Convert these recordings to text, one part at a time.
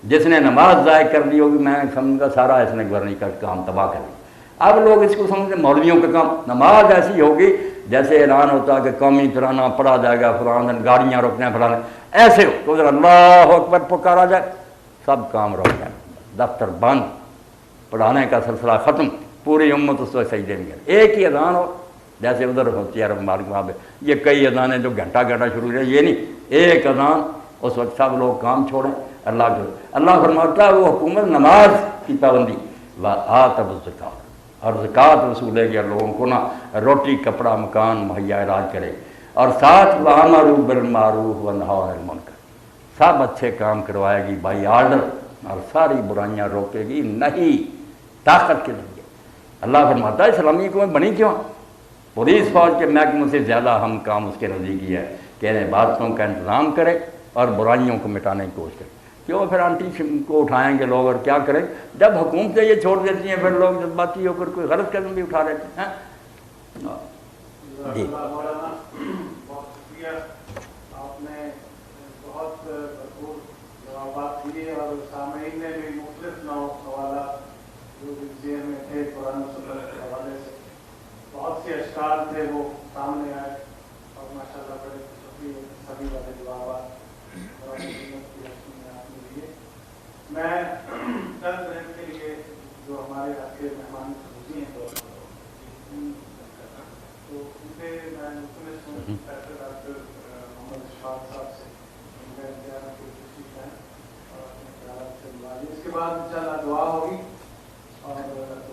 جس نے نماز ضائع کر دی ہوگی میں سمجھوں گا سارا اس نے گورنی کا کام تباہ کر دیا۔ اب لوگ اس کو سمجھتے ہیں مولویوں کا کام، نماز ایسی ہوگی جیسے اعلان ہوتا ہے کہ قومی ترانہ پڑھا جائے گا، فلاں گاڑیاں روکنے فلاں ایسے ہو تو ادھر اللہ اکبر پکارا جائے، سب کام روک جائے، دفتر بند، پڑھانے کا سلسلہ ختم، پوری امت اس وقت سجدے میں گئی۔ ایک ہی اذان ہو جیسے ادھر ہوتی ہے عرب ممالک وہاں پہ، یہ کئی اذانیں جو گھنٹہ گھنٹہ شروع ہے، یہ نہیں، ایک اذان، اس وقت سب لوگ کام چھوڑیں اللہ کے۔ اللہ فرماتا ہے وہ حکومت نماز کی پابندی وآتوا الزکوٰۃ، اور زکوٰۃ وصولے گیا لوگوں کو نا روٹی کپڑا مکان مہیا علاج کرے، اور ساتھ وَأَمَرُوا بِالْمَعْرُوفِ وَنَهَوْا عَنِ الْمُنکر، سب اچھے کام کروائے گی بائی آرڈر، اور ساری برائیاں روکے گی نہیں طاقت کے ذریعے۔ اللہ فرماتا ہے اسلامی حکومت بنی کیوں؟ پولیس فوج کے محکموں سے زیادہ اہم کام اس کے نزدیک ہے کہ انہیں عبادتوں کا انتظام کرے اور برائیوں کو مٹانے کی کوشش کرے۔ کیوں پھر انٹی کو اٹھائیں گے لوگ اور کیا کریں؟ جب حکومتیں یہ چھوڑ دیتی ہیں پھر لوگ جذباتی ہو کر کوئی غلط قدم بھی اٹھا لیتے ہیں۔ جی آپ نے بہت بھرپور جوابات دیے اور سامعین نے بھی مختلف نو سوالات جو ذہن میں تھے قرآن و سنت کے حوالے سے بہت سے اشکال تھے وہ سامنے آئے، اور ماشاء اللہ بڑے شکریہ سبھی والے جوابات قرآن و سنت کی روشنی میں آپ نے دیے۔ میں چند منٹ کے لیے جو ہمارے آپ کے مہمان خصوصی ہیں تو ان سے میں مختلف ہوں ڈاکٹر محمد اشفاق صاحب سے ان کا انتظار کی کوشش ہے اور اپنے خیالات سے ملا اس کے بعد انشاءاللہ دعا ہوگی اور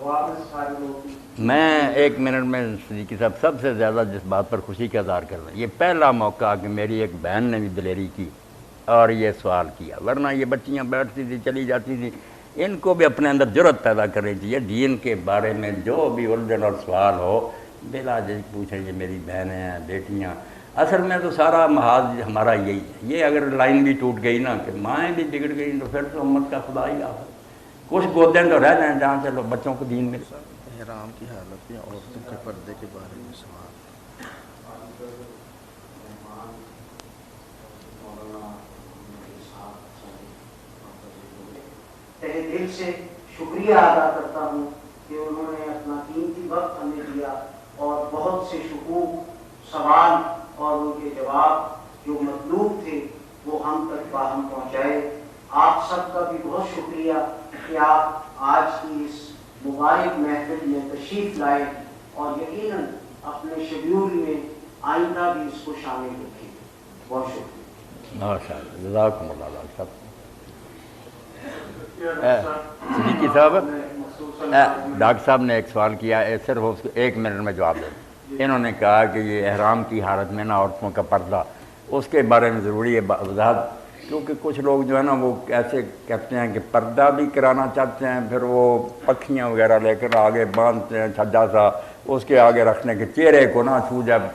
دعا میں سارے لوگ۔ میں ایک منٹ میں صدیقی صاحب سب سے زیادہ جس بات پر خوشی کا اظہار کر رہا ہوں، یہ پہلا موقع کہ میری ایک بہن نے بھی دلیری کی اور یہ سوال کیا، ورنہ یہ بچیاں بیٹھتی تھی چلی جاتی تھی، ان کو بھی اپنے اندر جرأت پیدا کر رہی تھی، یہ دین کے بارے میں جو بھی الجھن اور سوال ہو بلا جھجک پوچھیں، یہ میری بہنیں ہیں بیٹیاں۔ اصل میں تو سارا محاذ ہمارا یہی ہے، یہ اگر لائن بھی ٹوٹ گئی نا کہ مائیں بھی بگڑ گئی تو پھر تو امت کا خدا ہی آتا، کچھ گودیں تو رہ جائیں جہاں سے بچوں کو دین مل۔ احرام کی حالت میں عورتوں کے پردے کے بارے میں سوال۔ تہہ دل سے شکریہ ادا کرتا ہوں کہ انہوں نے اپنا قیمتی وقت ہمیں دیا اور بہت سے شکوک، سوال اور ان کے جواب جو مطلوب تھے وہ ہم تک باہم پہنچائے۔ آپ سب کا بھی بہت شکریہ کہ آپ آج کی اس مبارک محفل میں تشریف لائے اور یقیناً اپنے شیڈیول میں آئندہ بھی اس کو شامل رکھیں۔ بہت شکریہ۔ ماشاء اللہ، جزاکم اللہ صاحب۔ صدیقی صاحب، ڈاکٹر صاحب نے ایک سوال کیا ہے، صرف اس کو ایک منٹ میں جواب دیں۔ انہوں نے کہا کہ یہ احرام کی حالت میں نا عورتوں کا پردہ، اس کے بارے میں ضروری ہے وضاحت، کیونکہ کچھ لوگ جو ہے نا وہ ایسے کہتے ہیں کہ پردہ بھی کرانا چاہتے ہیں، پھر وہ پکھیاں وغیرہ لے کر آگے باندھتے ہیں چھجا سا، اس کے آگے رکھنے کے چہرے کو نہ چھو جائے،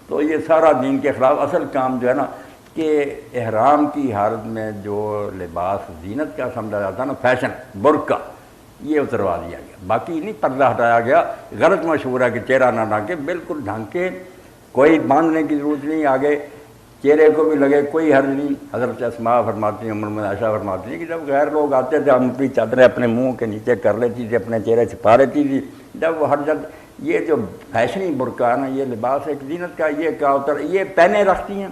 تو یہ سارا دین کے خلاف۔ اصل کام جو ہے نا کہ احرام کی حالت میں جو لباس زینت کا سمجھا جاتا ہے نا، فیشن، برقع، یہ اتروا دیا گیا، باقی نہیں پردہ ہٹایا گیا۔ غلط مشہور ہے کہ چہرہ نہ ڈھانکے، بالکل ڈھانکے، کوئی باندھنے کی ضرورت نہیں، آگے چہرے کو بھی لگے کوئی حرج نہیں۔ حضرت اسماء فرماتی ہیں، ام عائشہ فرماتی ہیں کہ جب غیر لوگ آتے تھے ہم اپنی چادریں اپنے منہ کے نیچے کر لیتی تھی، اپنے چہرے چھپا لیتی تھی، جب وہ ہر جگہ یہ جو فیشنی برقع ہے نا، یہ لباس ایک زینت کا، یہ کیا ہوتا ہے، یہ پہنے رکھتی ہیں،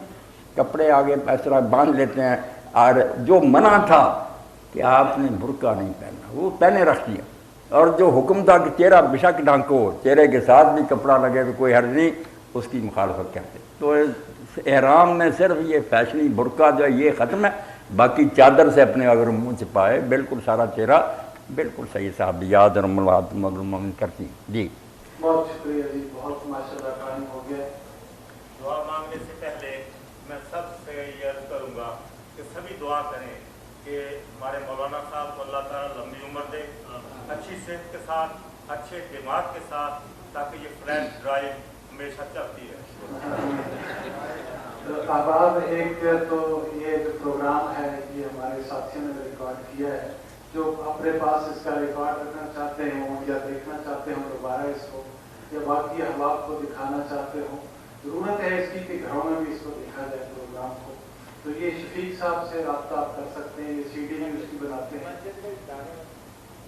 کپڑے آگے اس طرح باندھ لیتے ہیں، اور جو منع تھا کہ آپ نے برقع نہیں پہننا وہ پہنے رکھتی ہیں، اور جو حکم تھا کہ چہرہ بشک ڈھانکو، چہرے کے ساتھ بھی کپڑا لگے تو کوئی حرج نہیں، اس کی مخالفت کرتے۔ تو احرام میں صرف یہ فیشنی برقع جو ہے یہ ختم ہے، باقی چادر سے اپنے اگر منہ چھپائے بالکل سارا چہرہ بالکل صحیح صاحب یاد اور مومن کرتی ہیں۔ جی بہت شکریہ جی، بہت ماشاء اللہ ٹائم ہو گیا۔ دعا مانگنے سے پہلے میں سب سے یہ عرض کروں گا کہ سبھی دعا کریں کہ ہمارے مولانا صاحب کو اللہ تعالیٰ لمبی عمر دے، اچھی صحت کے ساتھ، اچھے دماغ کے ساتھ، تاکہ یہ فلیش ڈرائیو ہمیشہ چلتی ہے۔ آباد ایک تو یہ جو پروگرام ہے یہ ہمارے ساتھیوں نے ریکارڈ کیا ہے، جو اپنے پاس اس کا ریکارڈ رکھنا چاہتے ہوں یا دیکھنا چاہتے ہوں دوبارہ اس کو، یا باقی احباب کو دکھانا چاہتے ہوں، ضرورت ہے اس کی کہ گھروں میں بھی اس کو دیکھا جائے پروگرام کو، تو یہ شفیق صاحب سے رابطہ آپ کر سکتے ہیں، یہ CD میں